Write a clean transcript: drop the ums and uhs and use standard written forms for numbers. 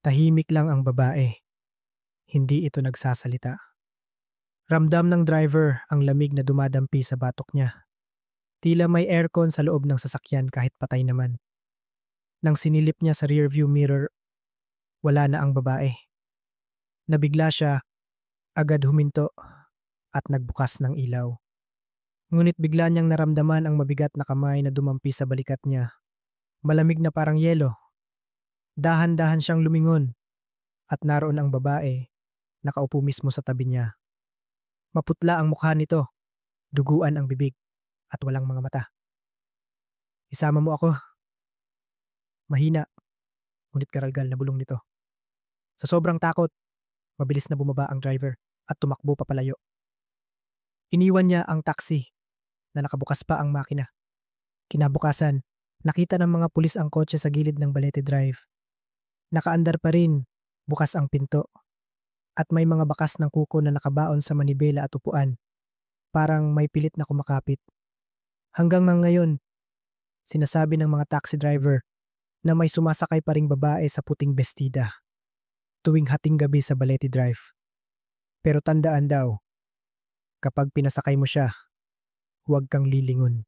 Tahimik lang ang babae, hindi ito nagsasalita. Ramdam ng driver ang lamig na dumadampi sa batok niya. Tila may aircon sa loob ng sasakyan kahit patay naman. Nang sinilip niya sa rearview mirror, wala na ang babae. Nabigla siya, agad huminto at nagbukas ng ilaw. Ngunit bigla niyang naramdaman ang mabigat na kamay na dumampi sa balikat niya. Malamig na parang yelo. Dahan-dahan siyang lumingon at naroon ang babae, nakaupo mismo sa tabi niya. Maputla ang mukha nito, duguan ang bibig at walang mga mata. Isama mo ako. Mahina, ngunit karalgal na bulong nito. Sa sobrang takot, mabilis na bumaba ang driver at tumakbo papalayo. Iniwan niya ang taxi na nakabukas pa ang makina. Kinabukasan, nakita ng mga pulis ang kotse sa gilid ng Balete Drive. Nakaandar pa rin, bukas ang pinto, at may mga bakas ng kuko na nakabaon sa manibela at upuan. Parang may pilit na kumakapit. Hanggang ngayon, sinasabi ng mga taxi driver na may sumasakay pa ring babae sa puting bestida tuwing hating gabi sa Balete Drive. Pero tandaan daw, kapag pinasakay mo siya, huwag kang lilingon.